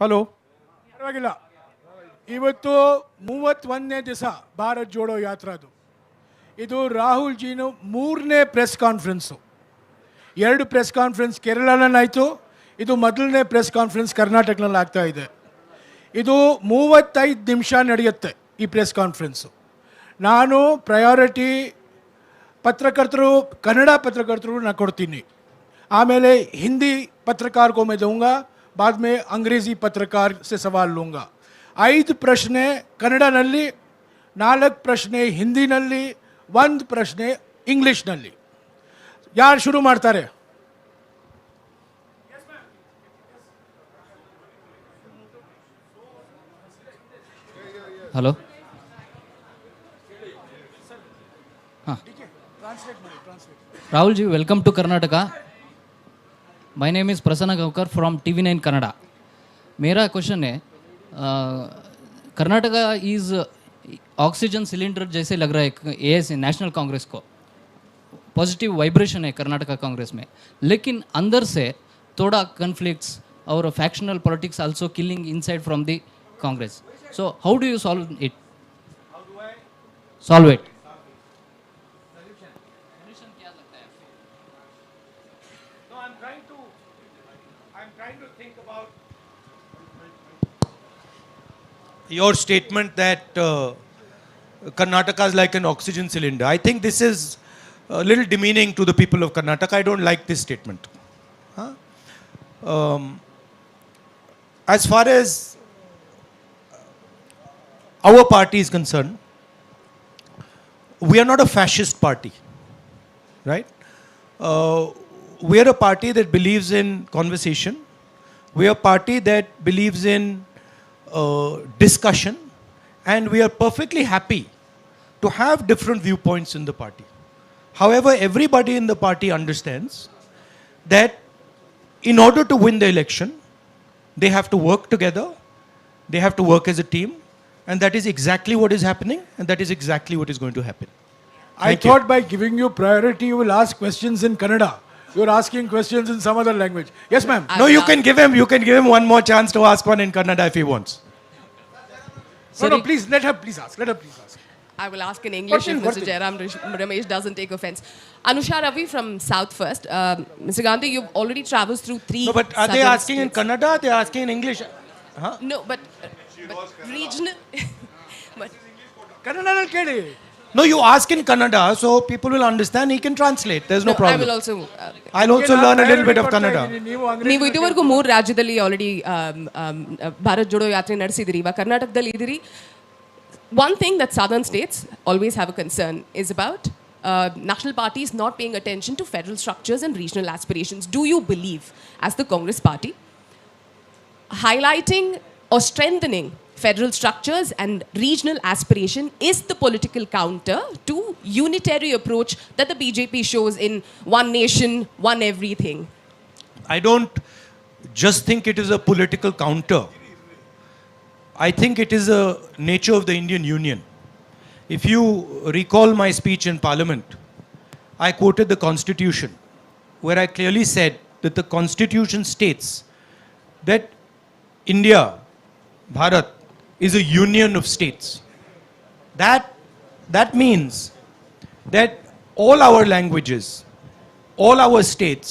Hello, ಪರವಾಗಿಲ್ಲ. ಇವತ್ತು 31ನೇ ದಿವಸ ಭಾರತ್ ಜೋಡೋ ಯಾತ್ರಾದು. ಇದು ರಾಹುಲ್ ಜಿನು 3ನೇ ಪ್ರೆಸ್ ಕಾನ್ಫರೆನ್ಸು. 2 ಪ್ರೆಸ್ ಕಾನ್ಫರೆನ್ಸ್ ಕೇರಳನಲ್ಲಾಯಿತು, ಇದು ಮೊದಲನೇ ಪ್ರೆಸ್ ಕಾನ್ಫರೆನ್ಸ್ ಕರ್ನಾಟಕನಲ್ಲಿ ಆಗ್ತಾ ಇದೆ. ಇದು 35 ನಿಮಿಷ ನಡೆಯುತ್ತೆ ಈ ಪ್ರೆಸ್ ಕಾನ್ಫರೆನ್ಸು. ನಾನು ಪ್ರಯಾರಿಟಿ पत्रकर्तरू कन्नड़ पत्रकर्तरू ना कोड्तीनी, आमेले हिंदी पत्रकार को मैं दूंगा, बाद में अंग्रेजी पत्रकार से सवाल लूँगा. 5 प्रश्ने कन्नड़ नल्ली, 4 प्रश्ने हिंदी नल्ली, 1 प्रश्ने इंग्लिश नल्ली. यार शुरू ಮಾಡ್ತಾರೆ? Hello. Rahul ji, welcome to Karnataka. My name is Prasanna Gavkar from TV9 Kannada. मेरा क्वेश्चन है, कर्नाटका इज ऑक्सीजन सिलेंडर जैसे लग रहा है एएस नेशनल कांग्रेस को. पॉजिटिव वाइब्रेशन है कर्नाटका कांग्रेस में, लेकिन अंदर से थोड़ा कन्फ्लिक्ट्स और factional politics also killing inside from the Congress. So how do you solve it? Your statement that Karnataka is like an oxygen cylinder. I think this is a little demeaning to the people of Karnataka. I don't like this statement. As far as our party is concerned, we are not a fascist party, right? We are a party that believes in conversation. We are a party that believes in discussion, and we are perfectly happy to have different viewpoints in the party. However, everybody in the party understands that in order to win the election, they have to work together, they have to work as a team, and that is exactly what is happening, and that is exactly what is going to happen. I thought by giving you priority, you will ask questions in Kannada. You're asking questions in some other language. Yes, ma'am. No, you can give him one more chance to ask one in Kannada if he wants. No, please, let her please ask. I will ask in English if Mr. Jairam Ramesh doesn't take offense. Anusha Ravi from South First. Mr. Gandhi, you've already traveled through 3 No, but are they asking in Kannada? They are asking in English? Huh? No, but regional... but ಕನ್ನಡದಲ್ಲಿ ಕೇಳಿ. No, you ask in Kannada so people will understand. He can translate. There's no problem. I will also... I'll also learn a little bit of Kannada. ನೀವು ಇದುವರೆಗೂ 3 ರಾಜ್ಯದಲ್ಲಿ already Bharat Jodo ಯಾತ್ರೆ ನಡೆಸಿದಿರಿ, ಇವಾಗ ಕರ್ನಾಟಕದಲ್ಲಿ ಇದ್ದೀರಿ. One thing that southern states always have a concern is about national parties not paying attention to federal structures and regional aspirations. Do you believe, as the Congress party, highlighting or strengthening federal structures and regional aspiration is the political counter to unitary approach that the BJP shows in one nation, one everything? I don't just think it is a political counter. I think it is a nature of the Indian Union. If you recall my speech in Parliament, I quoted the Constitution, where I clearly said that the Constitution states that India, Bharat, is a union of states. That means that all our languages, all our states,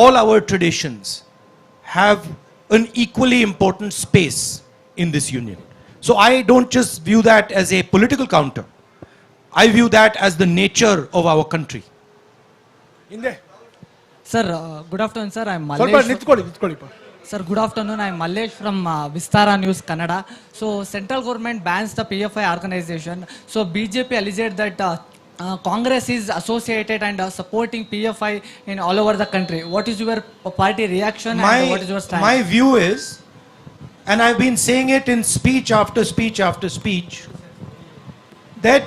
all our traditions have an equally important space in this union. So I don't just view that as a political counter. I view that as the nature of our country. ಹಿಂದೆ Sir, good afternoon, sir. I'm ಸ್ವಲ್ಪ Mallesh. ನಿಂತ್ಕೊಳ್ಳಿಪ್ಪ. Sir, good afternoon. I'm Mallesh from Vistara News, Kannada. So, central government bans the PFI organization. So, BJP alleged that Congress is associated and supporting PFI in all over the country. What is your party reaction and what is your stand? My view is, and I've been saying it in speech after speech after speech, that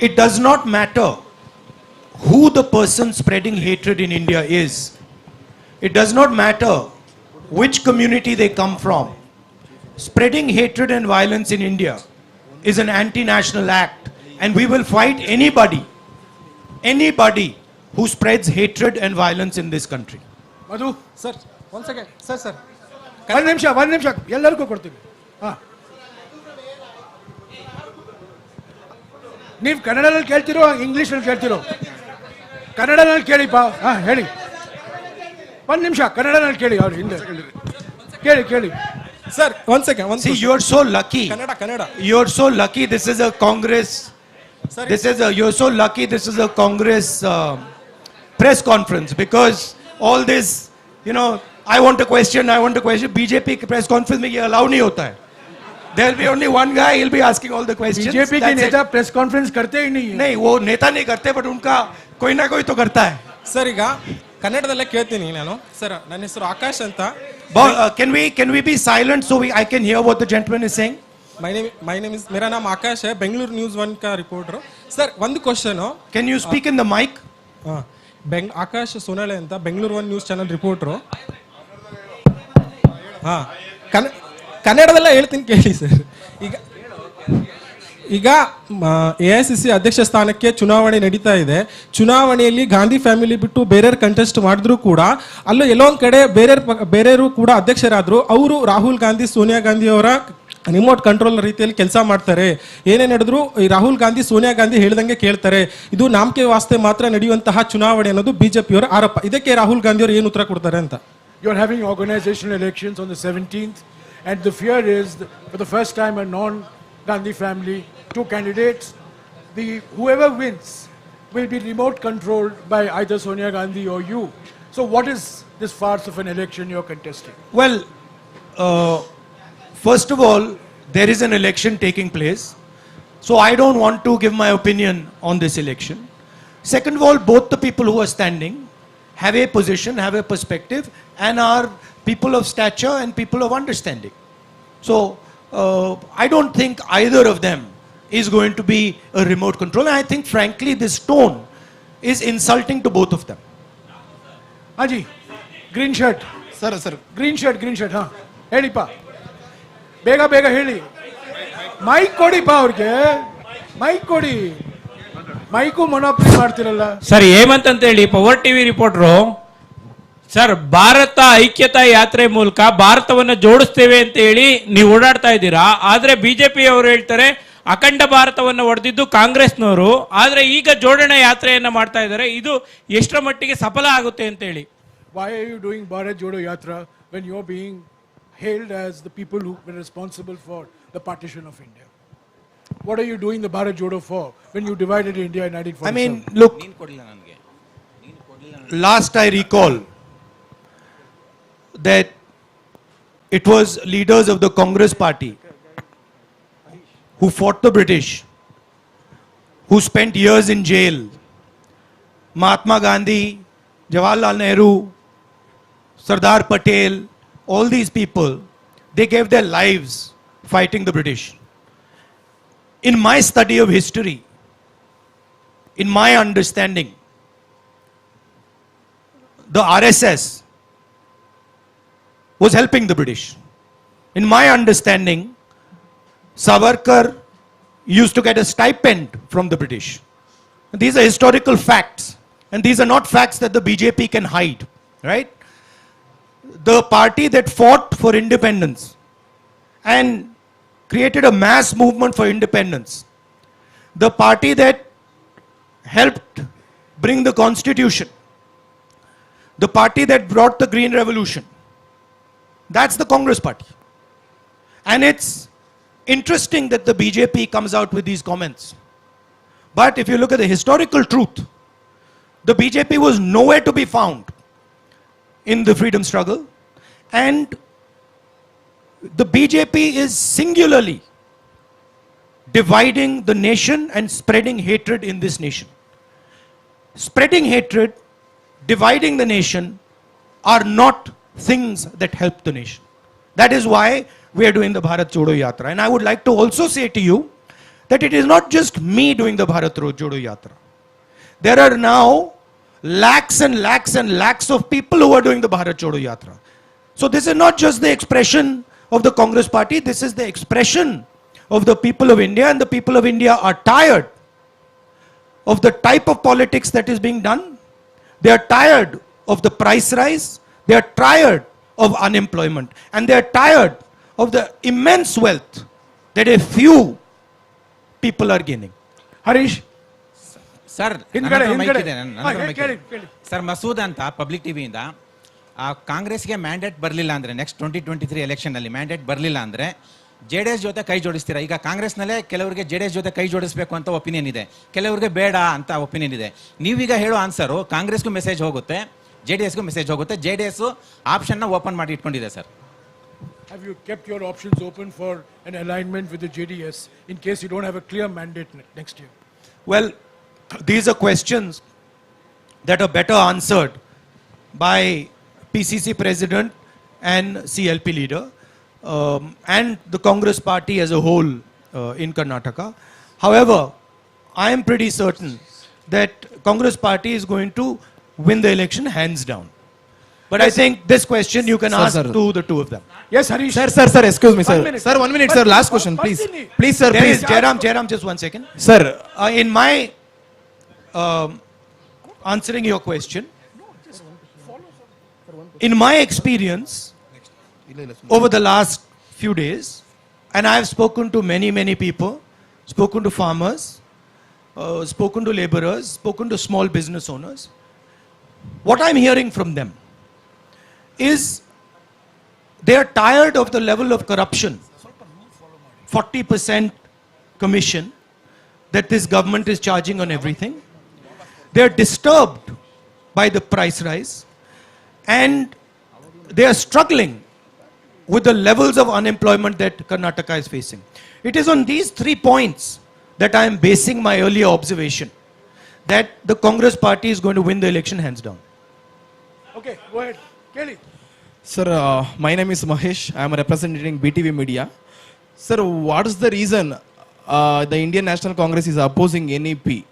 it does not matter who the person spreading hatred in India is. It does not matter which community they come from. Spreading hatred and violence in India is an anti-national act, and we will fight anybody who spreads hatred and violence in this country. Madhu, Sir, once again, sir. ಒಂದು ನಿಮಿಷ ಎಲ್ಲರಿಗೂ ಕೊಡ್ತೀನಿ. ಹಾಂ, ನೀವು ಕನ್ನಡದಲ್ಲಿ ಕೇಳ್ತಿರೋ ಇಂಗ್ಲೀಷಲ್ಲಿ ಕೇಳ್ತಿರೋ? ಕನ್ನಡದಲ್ಲಿ ಕೇಳಿಪ್ಪ. ಹಾಂ ಹೇಳಿ, ಒಂದು ನಿಮಿಷ ಕನ್ನಡದಲ್ಲಿ ಕೇಳಿ. ಅವ್ರು ಹಿಂದೆ ಕೇಳಿ. Sir, one second. See, you are so lucky. Kannada. You are so lucky. This is a Congress. Sorry. You're so lucky. This is a Congress press conference, because all this, I want a question. BJP press conference में ये allow नहीं होता है. There will be only one guy. He'll be asking all the questions. BJP के नेता press conference करते ही नहीं है. नहीं, वो नेता नहीं करते, but उनका कोई ना कोई तो करता है. ಸರ್, ಈಗ ಕನ್ನಡದಲ್ಲೇ ಕೇಳ್ತೀನಿ ನಾನು. ಸರ್, ನನ್ನ ಹೆಸರು ಆಕಾಶ್ ಅಂತ. Can we be silent so I can hear what the gentleman is saying? My name is मेरा नाम आकाश है, बेंगलुरु न्यूज़ 1 का रिपोर्टर. सर, ಒಂದು question. Can you speak in the mic? Akash Sonale ಅಂತ, ಬೆಂಗಳೂರು 1 ನ್ಯೂಸ್ ಚಾನಲ್ ರಿಪೋರ್ಟರು. ಹಾಂ, ಕನ್ನಡದಲ್ಲೇ ಹೇಳ್ತೀನಿ ಕೇಳಿ ಸರ್. ಈಗ AICC ಅಧ್ಯಕ್ಷ ಸ್ಥಾನಕ್ಕೆ ಚುನಾವಣೆ ನಡೀತಾ ಇದೆ. ಚುನಾವಣೆಯಲ್ಲಿ ಗಾಂಧಿ ಫ್ಯಾಮಿಲಿ ಬಿಟ್ಟು ಬೇರೆಯವ್ರು ಕಂಟೆಸ್ಟ್ ಮಾಡಿದ್ರು ಕೂಡ ಅಲ್ಲೂ ಎಲ್ಲೋ ಒಂದು ಕಡೆ ಬೇರೆಯವರು ಕೂಡ ಅಧ್ಯಕ್ಷರಾದ್ರು. ಅವರು ರಾಹುಲ್ ಗಾಂಧಿ, ಸೋನಿಯಾ ಗಾಂಧಿ ಅವರ ರಿಮೋಟ್ ಕಂಟ್ರೋಲ್ ರೀತಿಯಲ್ಲಿ ಕೆಲಸ ಮಾಡ್ತಾರೆ. ಏನೇ ನಡೆದ್ರು ಈ ರಾಹುಲ್ ಗಾಂಧಿ, ಸೋನಿಯಾ ಗಾಂಧಿ ಹೇಳ್ದಂಗೆ ಕೇಳ್ತಾರೆ. ಇದು ನಾಮಕೆ ವಾಸ್ತೆ ಮಾತ್ರ ನಡೆಯುವಂತಹ ಚುನಾವಣೆ ಅನ್ನೋದು ಬಿಜೆಪಿಯವರ ಆರೋಪ. ಇದಕ್ಕೆ ರಾಹುಲ್ ಗಾಂಧಿ ಅವರು ಏನು ಉತ್ತರ ಕೊಡ್ತಾರೆ ಅಂತ? You are having organizational elections on the 17th, and the fear is that for the first time a non-Gandhi family, 2 candidates, whoever wins will be remote controlled by either Sonia Gandhi or you. So what is this farce of an election you're contesting? Well, first of all, there is an election taking place. So I don't want to give my opinion on this election. Second of all, both the people who are standing have a position, have a perspective, and are people of stature and people of understanding. So I don't think either of them is going to be a remote control. And I think, frankly, this tone is insulting to both of them. Haji, green shirt. Sir Green shirt, ಹಾಂ ಹೇಳಿಪ್ಪ, ಬೇಗ ಹೇಳಿ. Mic ಕೊಡಿಪ್ಪ ಅವ್ರಿಗೆ, mic ಕೊಡಿ. Mike ಮೊನೋಪ್ಲಿ ಮಾಡ್ತಿರಲ್ಲ sir. Hemant ಅಂತ ಹೇಳಿ power TV reporter. Sir, Bharat ಐಕ್ಯತಾ ಯಾತ್ರೆ ಮೂಲಕ ಭಾರತವನ್ನು ಜೋಡಿಸ್ತೇವೆ ಅಂತ ಹೇಳಿ ನೀವು ಓಡಾಡ್ತಾ ಇದ್ದೀರಾ. ಆದ್ರೆ ಬಿಜೆಪಿ ಅವರು ಹೇಳ್ತಾರೆ ಅಖಂಡ ಭಾರತವನ್ನು ಒಡೆದಿದ್ದು ಕಾಂಗ್ರೆಸ್ನವರು. ಆದ್ರೆ ಈಗ ಜೋಡಣೆ ಯಾತ್ರೆಯನ್ನ ಮಾಡ್ತಾ ಇದ್ದಾರೆ. ಇದು ಎಷ್ಟರ ಮಟ್ಟಿಗೆ ಸಫಲ ಆಗುತ್ತೆ ಅಂತ ಹೇಳಿ? Why are you doing Bharat Jodo Yatra when you're being hailed as the people who were responsible for the partition of India? What are you doing the Bharat Jodo for when you divided India in 1947? I mean, look, last I recall that it was leaders of the Congress party who fought the British, who spent years in jail. Mahatma Gandhi, Jawaharlal Nehru, Sardar Patel, all these people, they gave their lives fighting the British. In my study of history, in my understanding, the RSS was helping the British. In my understanding, Savarkar used to get a stipend from the British. These are historical facts, and these are not facts that the BJP can hide, right? The party that fought for independence and created a mass movement for independence, the party that helped bring the constitution, the party that brought the Green Revolution, that's the Congress party. And it's interesting that the BJP comes out with these comments. But if you look at the historical truth, the BJP was nowhere to be found in the freedom struggle. And the BJP is singularly dividing the nation and spreading hatred in this nation. Spreading hatred, dividing the nation are not things that help the nation. That is why we are doing the Bharat Jodo Yatra. And I would like to also say to you that it is not just me doing the Bharat Jodo Yatra. There are now lakhs and lakhs and lakhs of people who are doing the Bharat Jodo Yatra. So this is not just the expression of the Congress party, this is the expression of the people of India, and the people of India are tired of the type of politics that is being done. They are tired of the price rise. They are tired of unemployment. And they are tired of the immense wealth that a few people are gaining. Harish sir ಹಿಂದ್ಗಡೆ ನನ್ನ ಕೇಳಿ sir Masood ಅಂತ public ಟಿವಿಯಿಂದ ಕಾಂಗ್ರೆಸ್ಗೆ mandate ಬರಲಿಲ್ಲ ಅಂದರೆ next 2023 ಎಲೆಕ್ಷನಲ್ಲಿ mandate ಬರಲಿಲ್ಲ ಅಂದರೆ JDS ಜೊತೆ ಕೈ ಜೋಡಿಸ್ತೀರಾ? ಈಗ ಕಾಂಗ್ರೆಸ್ನಲ್ಲೇ ಕೆಲವರಿಗೆ JDS ಜೊತೆ ಕೈ ಜೋಡಿಸಬೇಕು ಅಂತ ಒಪಿನಿಯನ್ ಇದೆ, ಕೆಲವರಿಗೆ ಬೇಡ ಅಂತ ಒಪಿನಿಯನ್ ಇದೆ. ನೀವೀಗ ಹೇಳೋ ಆನ್ಸರು ಕಾಂಗ್ರೆಸ್ಗೂ ಮೆಸೇಜ್ ಹೋಗುತ್ತೆ, JDSಗೂ ಮೆಸೇಜ್ ಹೋಗುತ್ತೆ. JDS ಆಪ್ಷನ್ನ ಓಪನ್ ಮಾಡಿ ಇಟ್ಕೊಂಡಿದೆ sir. Have you kept your options open for an alignment with the JDS in case you don't have a clear mandate next year? Well, these are questions that are better answered by PCC president and CLP leader and the Congress party as a whole in Karnataka. However, I am pretty certain that Congress party is going to win the election hands down. But I think this question you can ask to the two of them. Yes, Harish. Sir, excuse me, sir. 1 minute. Sir, 1 minute, sir. Last question, please. Please, sir, There please. is Jairam, just 1 second. Sir, In my answering your question, in my experience over the last few days, and I have spoken to many people, spoken to farmers, spoken to laborers, spoken to small business owners, what I'm hearing from them is they are tired of the level of corruption, 40% commission that this government is charging on everything. They are disturbed by the price rise and they are struggling with the levels of unemployment that Karnataka is facing. It is on these 3 points that I am basing my earlier observation that the Congress party is going to win the election hands down. Okay, go ahead. Kelly. sir, my name is Mahesh. I am representing BTV Media. Sir, what is the reason the Indian National Congress is opposing NEP?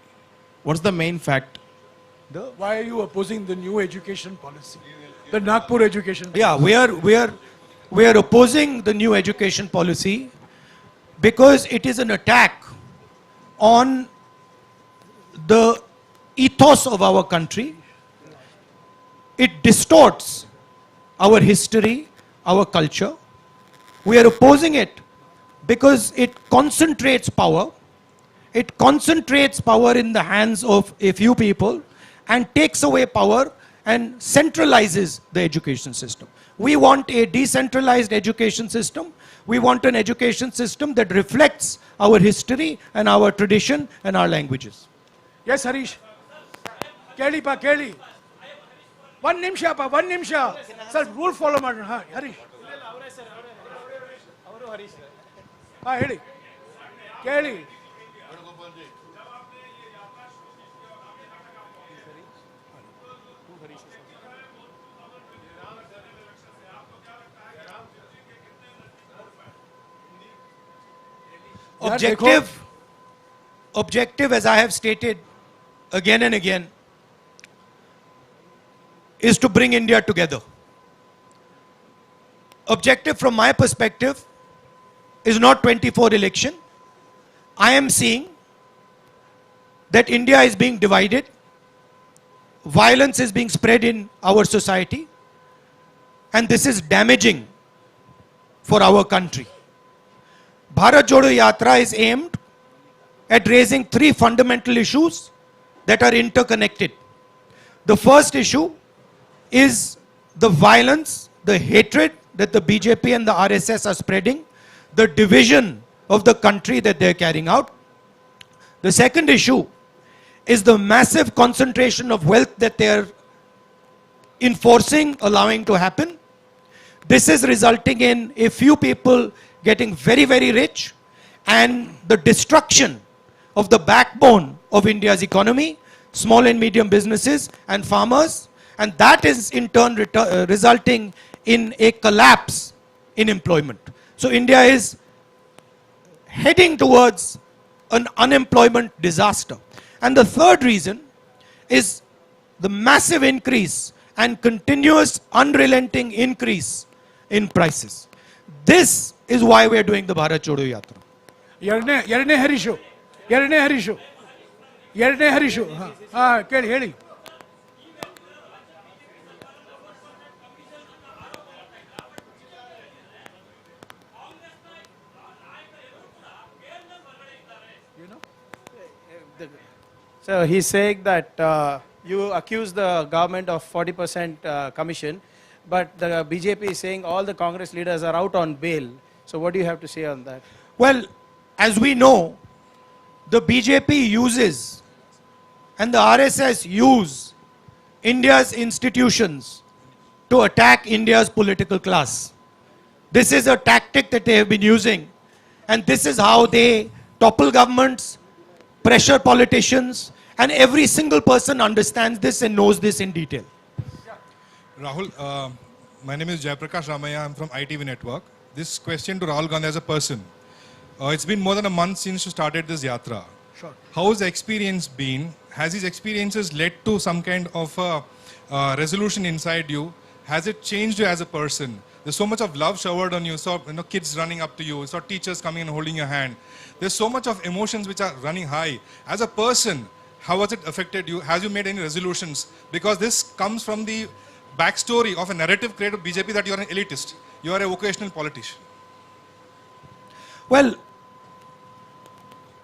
What's the main fact? Why are you opposing the new education policy? The Nagpur education policy? Yeah, we are opposing the new education policy because it is an attack on the ethos of our country. It distorts our history, our culture. We are opposing it because it concentrates power. It concentrates power in the hands of a few people and takes away power and centralizes the education system. We want a decentralized education system. We want an education system that reflects our history and our tradition and our languages. Yes, Harish. Kelly pa, Kelly. 1 ನಿಮಿಷ pa, 1 ನಿಮಿಷ. Sir, rule follow ಮಾಡೋಣ. Harish. ಹೇಳಿ. ಕೇಳಿ. Objective, as I have stated again and again, is to bring India together. Objective from my perspective is not 24 election. I am seeing that India is being divided. Violence is being spread in our society. And this is damaging for our country. Bharat Jodo Yatra is aimed at raising 3 fundamental issues that are interconnected. The first issue is the violence, the hatred that the BJP and the RSS are spreading, the division of the country that they are carrying out. The second issue is the massive concentration of wealth that they are enforcing, allowing to happen. This is resulting in a few people getting very rich and the destruction of the backbone of India's economy, small and medium businesses and farmers, and that is in turn resulting in a collapse in employment. So India is heading towards an unemployment disaster. And the third reason is the massive increase and continuous unrelenting increase in prices. This is why we are doing the Bharat Jodo Yatra. ಎರಡನೇ ಹರೀಶು ಕೇಳಿ ಹೇಳಿ. So he's saying that you accuse the government of 40% commission, but the BJP is saying all the Congress leaders are out on bail. So what do you have to say on that? Well, as we know, the BJP uses and the RSS use India's institutions to attack India's political class. This is a tactic that they have been using, and this is how they topple governments, pressure politicians, and every single person understands this and knows this in detail. Rahul, my name is Jayaprakash Ramaya. I'm from ITV Network. This question to Rahul Gandhi as a person. It's been more than a month since you started this yatra. Sure. How has the experience been? Has these experiences led to some kind of resolution inside you? Has it changed you as a person? There's so much of love showered on you. You saw kids running up to you. You saw teachers coming and holding your hand. There's so much of emotions which are running high. As a person, how has it affected you? Has you made any resolutions? Because this comes from the backstory of a narrative created by BJP that you are an elitist. You are a vocational politician. Well,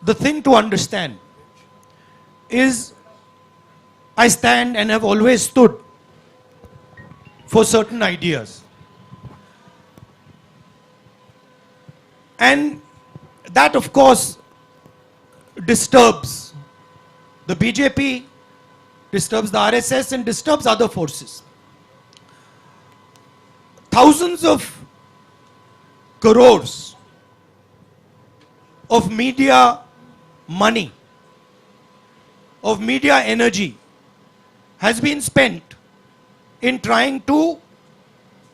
the thing to understand is I stand and have always stood for certain ideas. And that, of course, disturbs the BJP, disturbs the RSS, and disturbs other forces. Thousands of crores of media money, of media energy has been spent in trying to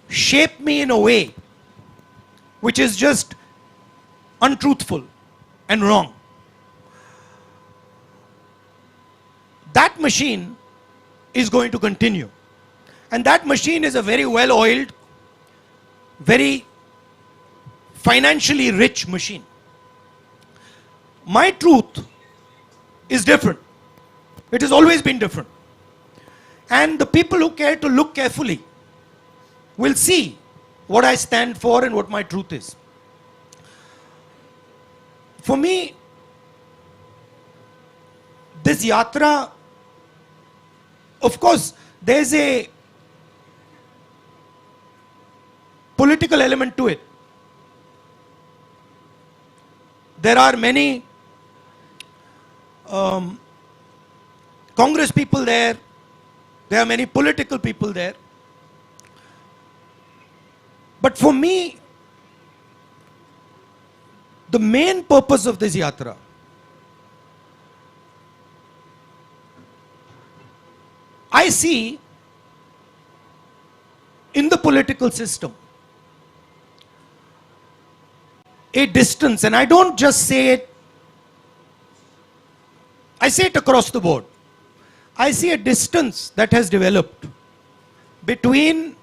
shape me in a way which is just untruthful and wrong. That machine is going to continue. And that machine is a very well-oiled, very financially rich machine. My truth is different. It has always been different. And the people who care to look carefully will see what I stand for and what my truth is. For me, this yatra, of course, there's a political element to it. There are many Congress people there. There are many political people there. But for me, the main purpose of this yatra I see in the political system a distance, and I don't just say it, I say it across the board. I see a distance that has developed between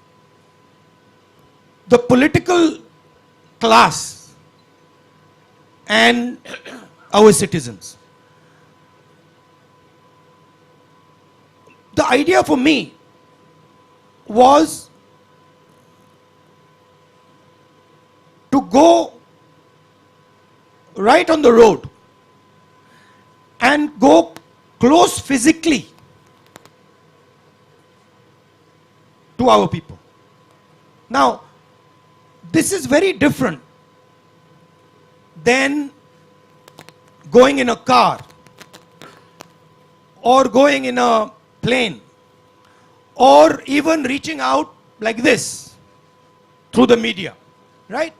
the political class and our citizens. The idea for me was to go right on the road and go close physically to our people. Now, this is very different than going in a car or going in a plane or even reaching out like this through the media, right?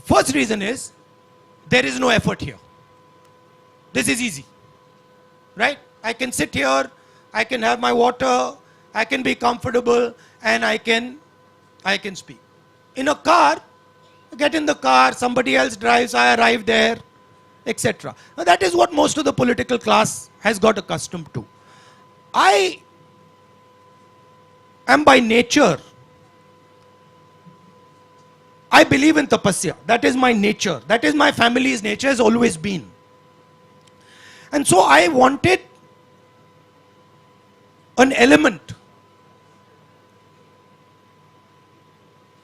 First reason is there is no effort here. This is easy, right? I can sit here, I can have my water, I can be comfortable, and I can speak. In a car, get in the car, somebody else drives, I arrive there, etc. Now that is what most of the political class has got accustomed to. I am by nature, I believe in tapasya. That is my nature. That is my family's nature, has always been. And so I wanted an element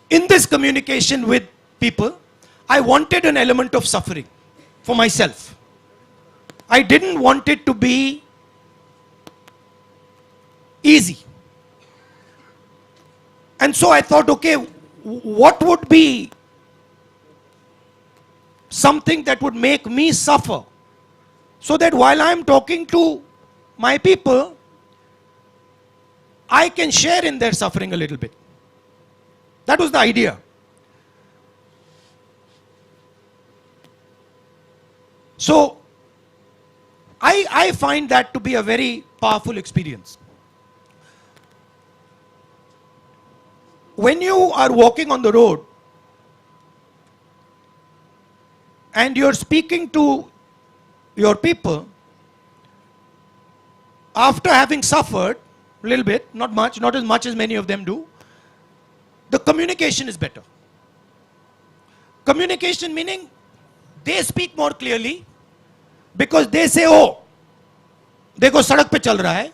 in this communication with people. I wanted an element of suffering for myself. I didn't want it to be easy. And so I thought, okay, what would be something that would make me suffer, so that while I'm talking to my people, I can share in their suffering a little bit. That was the idea. So I find that to be a very powerful experience. When you are walking on the road and you're speaking to your people, after having suffered a little bit, not much, not as much as many of them do, the communication is better. Communication meaning they speak more clearly because they say, oh, देखो सड़क पे चल रहा है,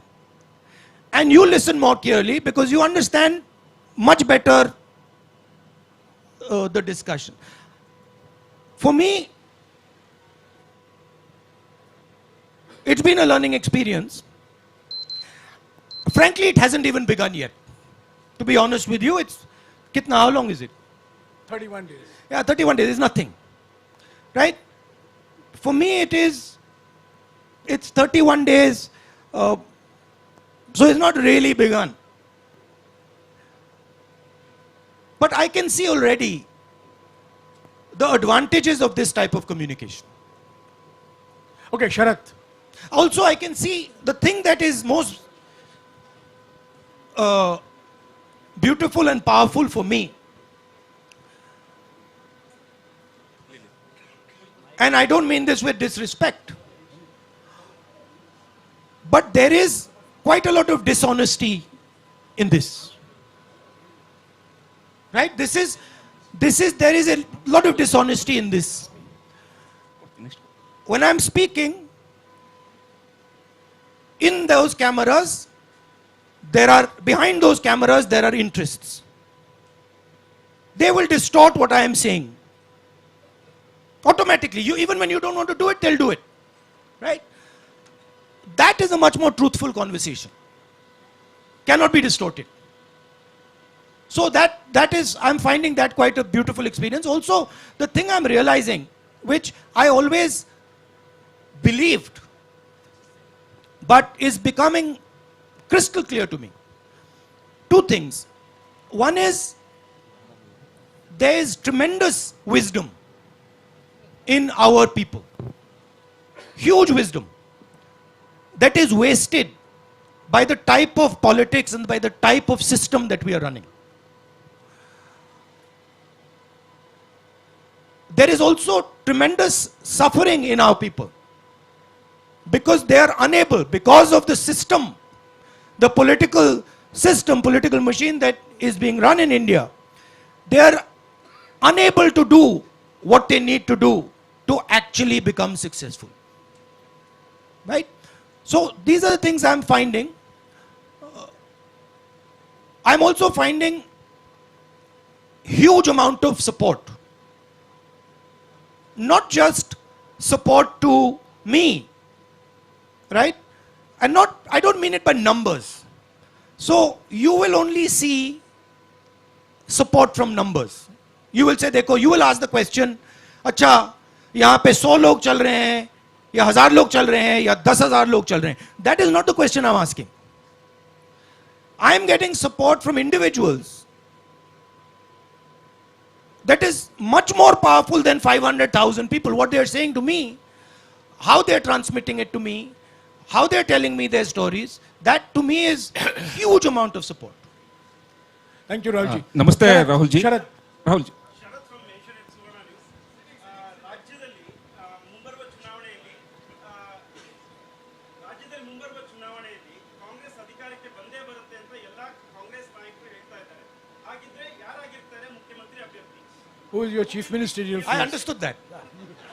and you listen more clearly because you understand much better the discussion. For me, it's been a learning experience. Frankly, it hasn't even begun yet. To be honest with you, it's how long is it? 31 days. Yeah, 31 days is nothing. Right? For me, it's 31 days. So it's not really begun. But I can see already the advantages of this type of communication. Okay, Sharath. Also, I can see the thing that is most beautiful and powerful for me. And I don't mean this with disrespect. But there is quite a lot of dishonesty in this. Right? There is a lot of dishonesty in this. When I'm speaking, in those cameras, behind those cameras, there are interests. They will distort what I am saying. Automatically. Even when you don't want to do it, they'll do it. Right? That is a much more truthful conversation. Cannot be distorted. So that is, I'm finding that quite a beautiful experience. Also, the thing I'm realizing, which I always believed, but is becoming crystal clear to me. Two things. One is, there is tremendous wisdom in our people. Huge wisdom that is wasted by the type of politics and by the type of system that we are running. There is also tremendous suffering in our people because they are unable, because of the system, the political system, political machine that is being run in India, they are unable to do what they need to do to actually become successful. Right? So these are the things I'm finding. I'm also finding huge amount of support. Not just support to me, right? And I don't mean it by numbers. So you will only see support from numbers. You will say, देखो, you will ask the question, अच्छा, यहाँ पे 100 लोग चल रहे हैं, या 1000 लोग चल रहे हैं, या 10,000 लोग चल रहे हैं. That is not the question I'm asking. I am getting support from individuals that is much more powerful than 500,000 people. What they are saying to me, how they are transmitting it to me, how they are telling me their stories, that to me is huge amount of support. Thank you, Rahulji. Namaste, Sharath, Rahulji. Sharath. Rahulji. Who is your chief ministerial? I understood that.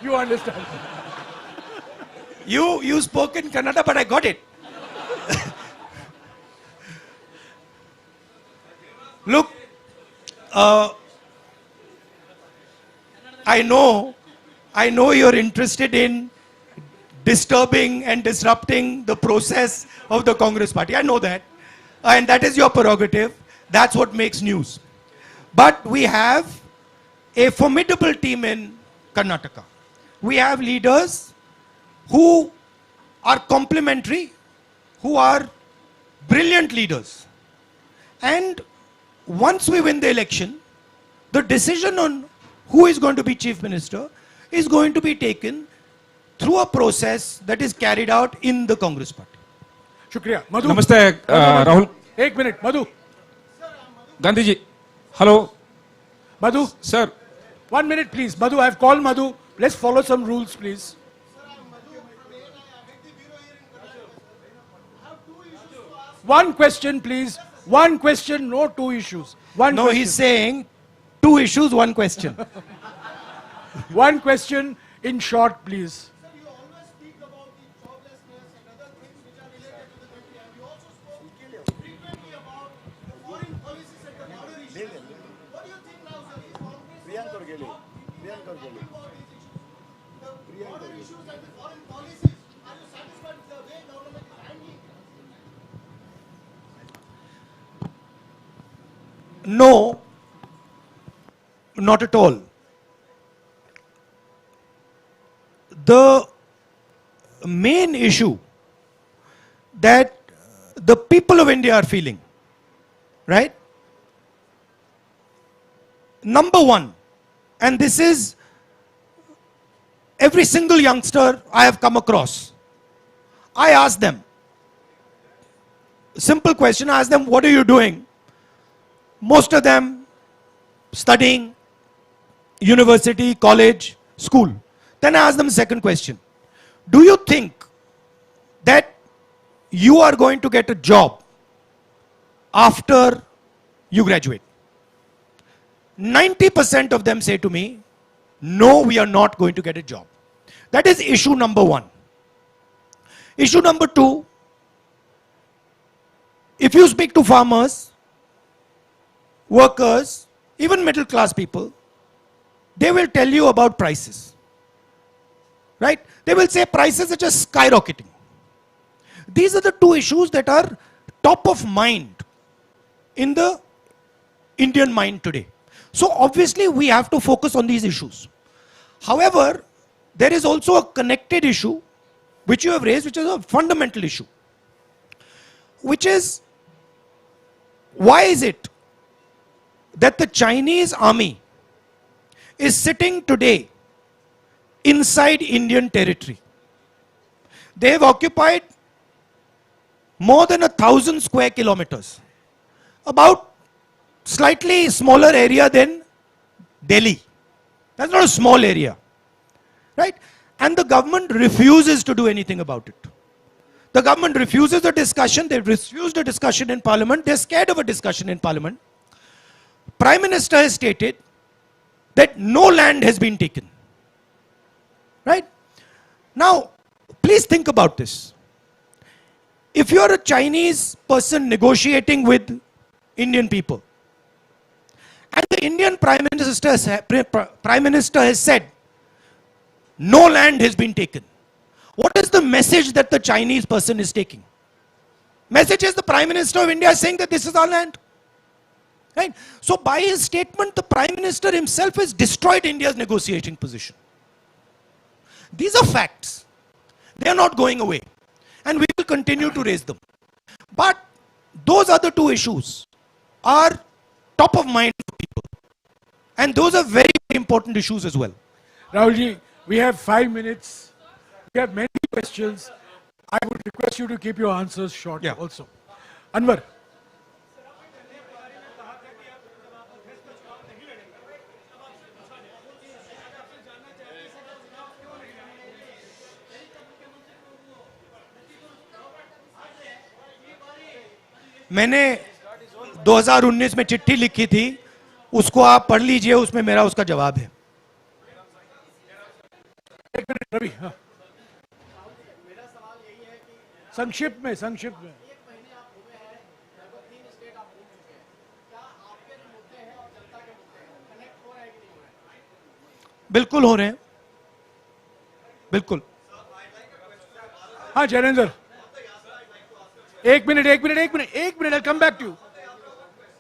You understand. You spoke in Kannada, but I got it. Look, I know you're interested in disturbing and disrupting the process of the Congress party. I know that. And that is your prerogative. That's what makes news. But we have a formidable team in Karnataka. We have leaders who are complementary, who are brilliant leaders. And once we win the election, the decision on who is going to be chief minister is going to be taken through a process that is carried out in the Congress party. Shukriya. Madhu. Namaste, Madhu. Rahul. 1 minute, Madhu. Gandhiji. Hello. Madhu. Sir. 1 minute, please. Madhu, I have called Madhu. Let's follow some rules, please. One question, please. One question, no two issues. One No, question. he's saying 2 issues, 1 question. One question in short, please. No, not at all. The main issue that the people of India are feeling, right? Number one, and this is every single youngster I have come across, I ask them, simple question, I ask them, what are you doing? Most of them studying, university, college, school. Then I ask them the second question. Do you think that you are going to get a job after you graduate? 90% of them say to me, no, we are not going to get a job. That is issue number one. Issue number two, if you speak to farmers, workers, even middle class people, they will tell you about prices. Right? They will say prices are just skyrocketing. These are the 2 issues that are top of mind in the Indian mind today. So obviously we have to focus on these issues. However, there is also a connected issue which you have raised, which is a fundamental issue, which is, why is it that the Chinese army is sitting today inside Indian territory? They have occupied more than 1,000 square kilometers, about slightly smaller area than Delhi. That's not a small area, right? And the government refuses to do anything about it. The government refuses a discussion. They refused a discussion in parliament. They're scared of a discussion in parliament. Prime Minister has stated that no land has been taken. Right? Now, please think about this. If you're a Chinese person negotiating with Indian people, and the Indian Prime Minister has said, no land has been taken, what is the message that the Chinese person is taking? Message is the Prime Minister of India is saying that this is our land. Right? So by his statement, the Prime Minister himself has destroyed India's negotiating position. These are facts. They are not going away. And we will continue to raise them. But those other 2 issues are top of mind for people. And those are very, very important issues as well. Rahulji, we have 5 minutes. We have many questions. I would request you to keep your answers short also. Anwar. मैंने 2019 में चिट्ठी लिखी थी, उसको आप पढ़ लीजिए, उसमें मेरा उसका जवाब है. एक मिनट रवि, हाँ. संक्षिप्त में बिल्कुल हो रहे हैं, बिल्कुल. हाँ जैनेंद्र, एक minute, I'll come back to you.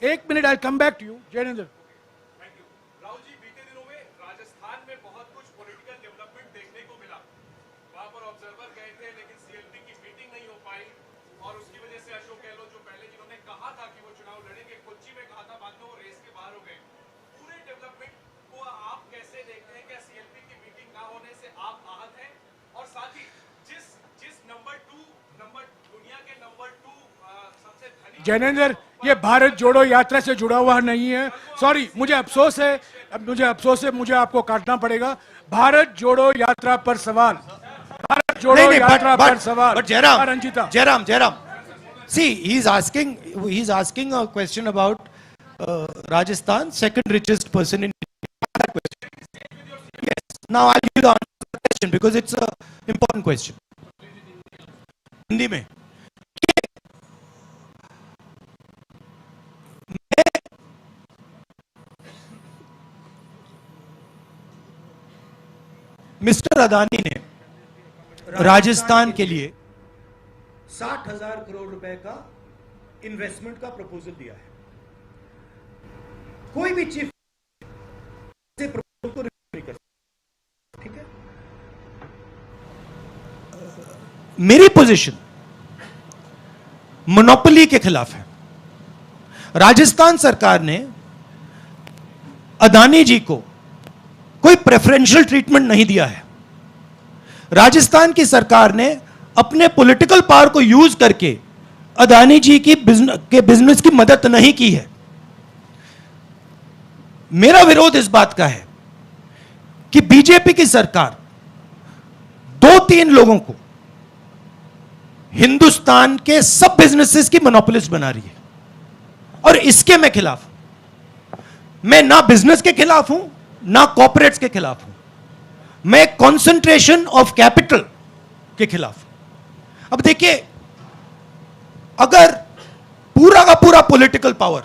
एक minute, I'll come back to you, Jainendra. Rahul ji, बीते दिनों में राजस्थान में बहुत कुछ पॉलिटिकल डेवलपमेंट देखने को मिला. वहां पर ऑब्जर्वर गए थे, लेकिन सीएलपी की मीटिंग नहीं हो पाई और उसकी वजह से अशोक गहलोत जो पहले जिन्होंने कहा था कि वो चुनाव लड़ेंगे, कोच्चि में कहा था, बाद में वो रेस के बाहर हो गए. पूरे डेवलपमेंट को आप कैसे देखते हैं? क्या सीएलपी की मीटिंग ना होने से आप आहत हैं? और साथ ही जिस दुनिया के नंबर 2 सबसे धनी जैनेंद्र, ये भारत जोड़ो यात्रा से जुड़ा हुआ नहीं है. सॉरी, मुझे अफसोस है, मुझे आपको काटना पड़ेगा. भारत जोड़ो यात्रा पर सवाल, भारत जोड़ो यात्रा पर सवाल. But Jairam, Ranjita, Jairam, see, he's asking a question about Rajasthan, second richest person in India. That question. Yes. Now I'll give you the answer to the question because it's a important question. Hindi में mister Adani ने राजस्थान के लिए 60,000 करोड़ रुपए का investment का proposal दिया है. कोई भी चीफ से प्रपोजल को रिफ्यूज नहीं कर सकता. ठीक है, मेरी पोजीशन मोनोपोली के खिलाफ है. राजस्थान सरकार ने अदानी जी को कोई प्रेफरेंशियल ट्रीटमेंट नहीं दिया है. राजस्थान की सरकार ने अपने पॉलिटिकल पावर को यूज करके अदानी जी की बिजनेस की मदद नहीं की है. मेरा विरोध इस बात का है कि बीजेपी की सरकार 2-3 लोगों को हिंदुस्तान के सब बिजनेसेस की मोनोपोलिस्ट बना रही है और इसके मैं खिलाफ हूं. मैं ना बिजनेस के खिलाफ हूं ना कॉर्पोरेट्स के खिलाफ हूं. मैं कंसंट्रेशन ऑफ कैपिटल के खिलाफ हूं. अब देखिए, अगर पूरा का पूरा पॉलिटिकल पावर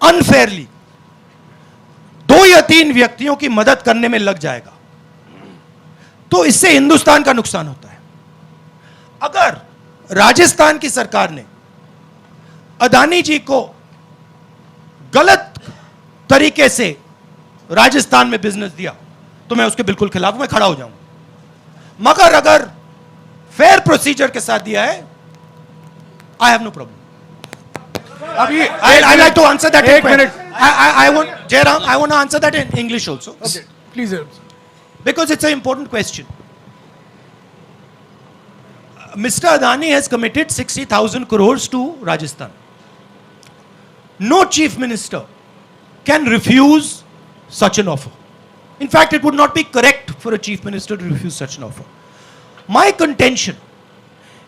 अनफेयरली 2 या 3 व्यक्तियों की मदद करने में लग जाएगा तो इससे हिंदुस्तान का नुकसान होता है. अगर राजस्थान की सरकार ने अदानी जी को गलत तरीके से राजस्थान में बिजनेस दिया तो मैं उसके बिल्कुल खिलाफ, मैं खड़ा हो जाऊंगा. मगर अगर फेयर प्रोसीजर के साथ दिया है, आई हैव नो प्रॉब्लम. अभी I like to answer that. एक minute. I want, Jairam, I want to answer that in English also. Okay, please. Because it's an important question. Mr. Adani has committed 60,000 crores to Rajasthan. No chief minister can refuse such an offer. In fact, it would not be correct for a chief minister to refuse such an offer. My contention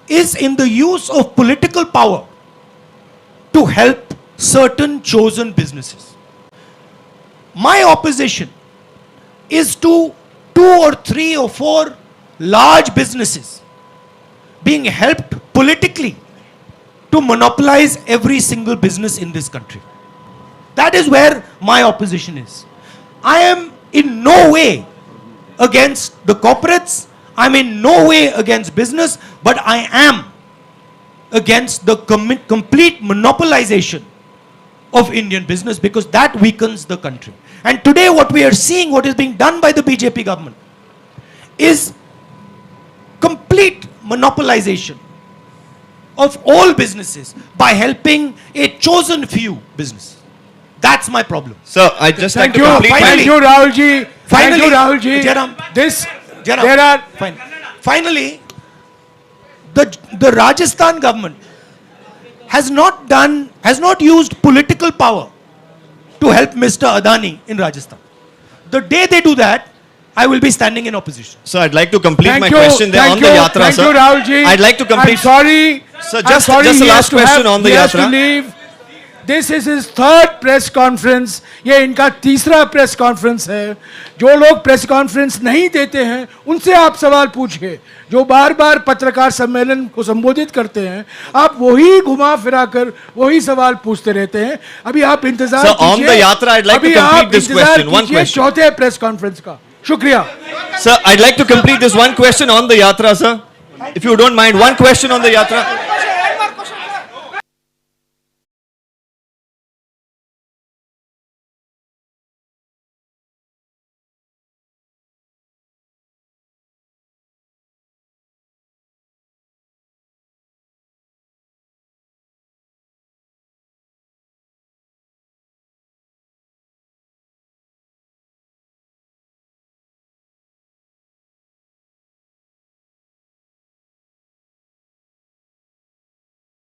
is in the use of political power to help certain chosen businesses. My opposition is to 2 or 3 or 4 large businesses being helped politically to monopolize every single business in this country. That is where my opposition is. I am in no way against the corporates. I'm in no way against business, but I am against the complete monopolization of Indian business because that weakens the country. And today what we are seeing, what is being done by the BJP government is complete monopolization of all businesses by helping a chosen few business. That's my problem. Sir, I just Thank like you. to complete Thank you, Rahul ji. Thank you, Rahul ji. Jairam, This, Jairam, there are finally, the Rajasthan government has not used political power to help Mr. Adani in Rajasthan. The day they do that, I will be standing in opposition. Sir, I'd like to complete Thank my you, question there on the yatra, thank sir. you, Rahul ji. I'd like to complete. I'm sorry. Sir, I'm just sorry, a he has last to question on the he has to yatra. leave. This is his third press conference. ये इनका तीसरा press conference है. जो लोग press conference नहीं देते हैं उनसे आप सवाल पूछिए. जो बार बार पत्रकार सम्मेलन को संबोधित करते हैं, आप वही घुमा फिरा कर वही सवाल पूछते रहते हैं. अभी आप इंतजार Sir, on the yatra, I'd like to complete this question. One question. चौथे प्रेस कॉन्फ्रेंस का शुक्रिया. Sir, I'd like to complete this one question on the yatra, sir. If you don't mind, one question on the yatra.